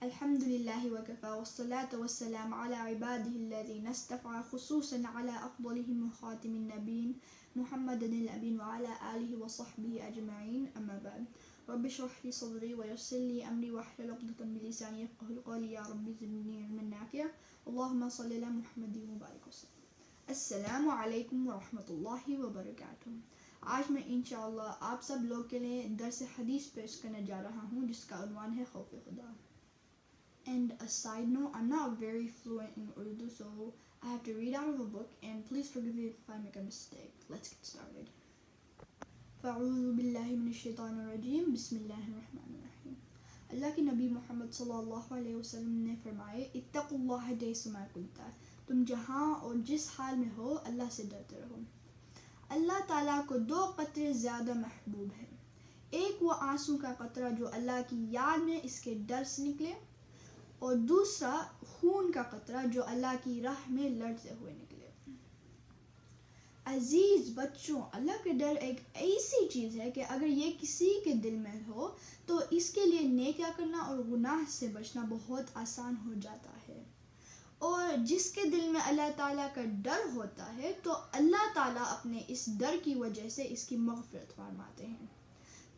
الحمد لله وكفى والصلاة والسلام على عباده الذين اصطفى خصوصا على أفضلهم خاتم النبيين محمد الأمين وعلى آله وصحبه أجمعين أما بعد رب اشرح لي صدري ويسر لي أمري واحلل عقدة من لساني يفقهوا قولي يا رب زدني علما نافعا اللهم صل على محمد وبارك وسلم السلام علیکم ورحمۃ اللہ وبرکاتہ۔ آج میں انشاءاللہ آپ سب لوگ کے لیے درس حدیث پیش کرنے جا رہا ہوں جس کا عنوان ہے خوف خدا۔ And a side note, I'm not very fluent in Urdu, so I have to read out of a book, and please forgive me if I make a mistake. Let's get started. فَأَعُوذُ بِاللَّهِ مِنَ الشَّيْطَانِ الرَّجِيمِ بسم اللہ الرحمن الرحیم۔ اللہ کے نبی محمد صلی اللہ علیہ وسلم نے فرمائے اتقوا اللہ حیث ما کنتم، تم جہاں اور جس حال میں ہو اللہ سے ڈرتے رہو۔ اللہ تعالیٰ کو دو قطرے زیادہ محبوب ہیں، ایک وہ آنسو کا قطرہ جو اللہ کی یاد میں اس کے ڈر سے نکلے، اور دوسرا خون کا قطرہ جو اللہ کی راہ میں لڑتے ہوئے نکلے۔ عزیز بچوں، اللہ کا ڈر ایک ایسی چیز ہے کہ اگر یہ کسی کے دل میں ہو تو اس کے لیے نیکیاں کرنا اور گناہ سے بچنا بہت آسان ہو جاتا ہے، اور جس کے دل میں اللہ تعالیٰ کا ڈر ہوتا ہے تو اللہ تعالیٰ اپنے اس ڈر کی وجہ سے اس کی مغفرت فرماتے ہیں۔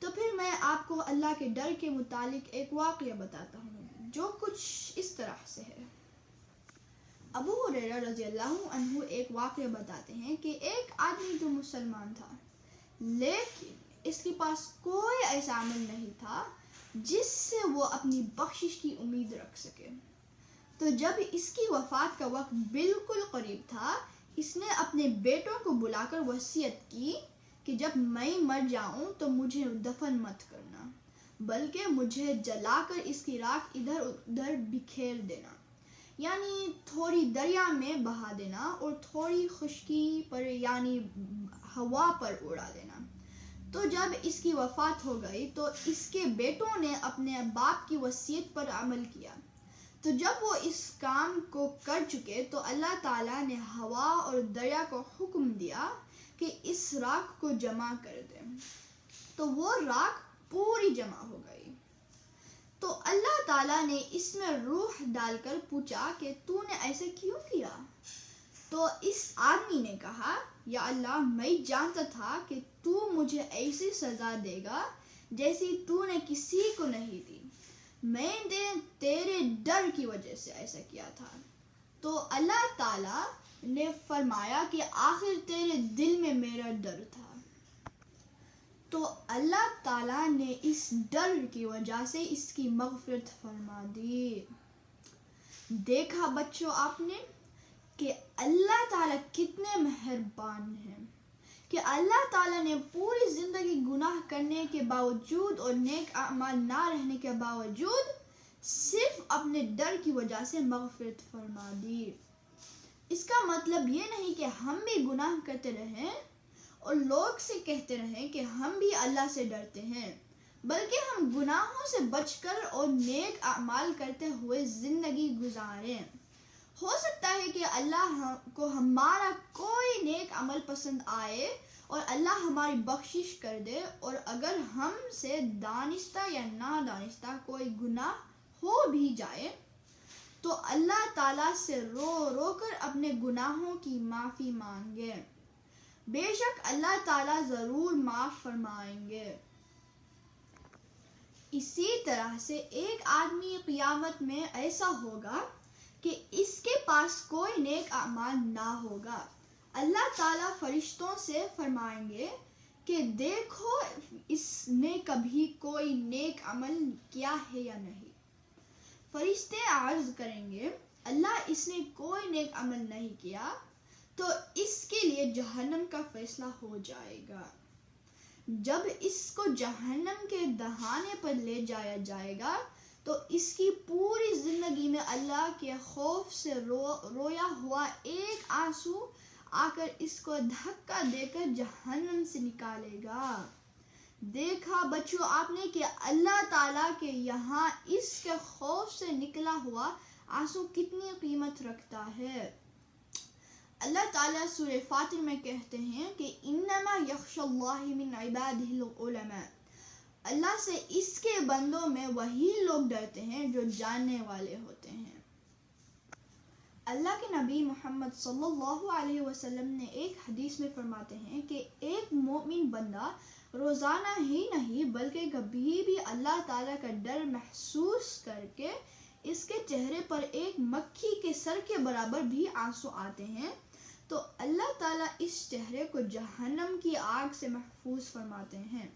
تو پھر میں آپ کو اللہ کے ڈر کے متعلق ایک واقعہ بتاتا ہوں جو کچھ اس طرح سے ہے۔ ابو ہریرہ رضی اللہ عنہ ایک واقعہ بتاتے ہیں کہ ایک آدمی جو مسلمان تھا لیکن اس کے پاس کوئی ایسا عمل نہیں تھا جس سے وہ اپنی بخشش کی امید رکھ سکے، تو جب اس کی وفات کا وقت بالکل قریب تھا اس نے اپنے بیٹوں کو بلا کر وصیت کی کہ جب میں مر جاؤں تو مجھے دفن مت کرنا بلکہ مجھے جلا کر اس کی راکھ ادھر ادھر بکھیر دینا، یعنی تھوڑی دریا میں بہا دینا اور تھوڑی خشکی پر یعنی ہوا پر اڑا دینا۔ تو جب اس کی وفات ہو گئی تو اس کے بیٹوں نے اپنے باپ کی وصیت پر عمل کیا، تو جب وہ اس کام کو کر چکے تو اللہ تعالیٰ نے ہوا اور دریا کو حکم دیا کہ اس راکھ کو جمع کر دیں، تو وہ راکھ پوری جمع ہو گئی۔ تو اللہ تعالیٰ نے اس میں روح ڈال کر پوچھا کہ تو نے ایسے کیوں کیا؟ تو اس آدمی نے کہا یا اللہ، میں جانتا تھا کہ تو مجھے ایسی سزا دے گا جیسی تو نے کسی کو نہیں دی، میں نے تیرے ڈر کی وجہ سے ایسا کیا تھا۔ تو اللہ تعالیٰ نے فرمایا کہ آخر تیرے دل میں میرا ڈر تھا، تو اللہ تعالیٰ نے اس ڈر کی وجہ سے اس کی مغفرت فرما دی۔ دیکھا بچوں آپ نے کہ اللہ تعالیٰ کتنے مہربان ہیں کہ اللہ تعالیٰ نے پوری زندگی گناہ کرنے کے باوجود اور نیک اعمال نہ رہنے کے باوجود صرف اپنے ڈر کی وجہ سے مغفرت فرما دی۔ اس کا مطلب یہ نہیں کہ ہم بھی گناہ کرتے رہیں اور لوگ سے کہتے رہیں کہ ہم بھی اللہ سے ڈرتے ہیں، بلکہ ہم گناہوں سے بچ کر اور نیک اعمال کرتے ہوئے زندگی گزاریں۔ ہو سکتا ہے کہ اللہ کو ہمارا کوئی نیک عمل پسند آئے اور اللہ ہماری بخشش کر دے، اور اگر ہم سے دانستہ یا نادانستہ کوئی گناہ ہو بھی جائے تو اللہ تعالیٰ سے رو رو کر اپنے گناہوں کی معافی مانگے، بے شک اللہ تعالیٰ ضرور معاف فرمائیں گے۔ اسی طرح سے ایک آدمی قیامت میں ایسا ہوگا کہ اس کے پاس کوئی نیک اعمال نہ ہوگا۔ اللہ تعالیٰ فرشتوں سے فرمائیں گے کہ دیکھو اس نے کبھی کوئی نیک عمل کیا ہے یا نہیں۔ فرشتے عرض کریں گے اللہ اس نے کوئی نیک عمل نہیں کیا، تو اس کے لیے جہنم کا فیصلہ ہو جائے گا۔ جب اس کو جہنم کے دہانے پر لے جایا جائے گا تو اس کی پوری زندگی میں اللہ کے خوف سے رویا ہوا ایک آنسو آ کر اس کو دھکا دے کر جہنم سے نکالے گا۔ دیکھا بچوں آپ نے کہ اللہ تعالیٰ کے یہاں اس کے خوف سے نکلا ہوا آنسو کتنی قیمت رکھتا ہے۔ اللہ تعالیٰ سورہ فاطر میں کہتے ہیں کہ انما یخشی اللہ من عبادہ العلماء، اللہ سے اس کے بندوں میں وہی لوگ ڈرتے ہیں جو جاننے والے ہوتے ہیں۔ اللہ کے نبی محمد صلی اللہ علیہ وسلم نے ایک حدیث میں فرماتے ہیں کہ ایک مومن بندہ روزانہ ہی نہیں بلکہ کبھی بھی اللہ تعالیٰ کا ڈر محسوس کر کے اس کے چہرے پر ایک مکھی کے سر کے برابر بھی آنسو آتے ہیں تو اللہ تعالیٰ اس چہرے کو جہنم کی آگ سے محفوظ فرماتے ہیں۔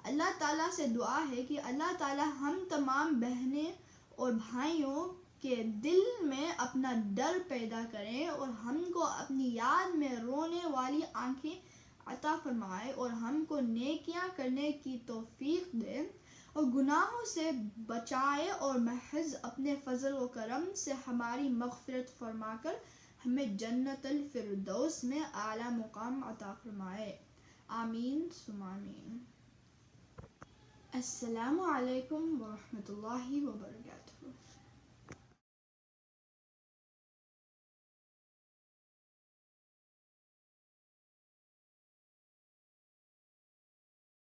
اللہ تعالیٰ سے دعا ہے کہ اللہ تعالیٰ ہم تمام بہنیں اور بھائیوں کے دل میں اپنا ڈر پیدا کریں اور ہم کو اپنی یاد میں رونے والی آنکھیں عطا فرمائے اور ہم کو نیکیاں کرنے کی توفیق دے اور گناہوں سے بچائے اور محض اپنے فضل و کرم سے ہماری مغفرت فرما کر ہمیں جنت الفردوس میں اعلیٰ مقام عطا فرمائے۔ آمین ثم آمین۔ السلام علیکم ورحمۃ اللہ وبرکاتہ۔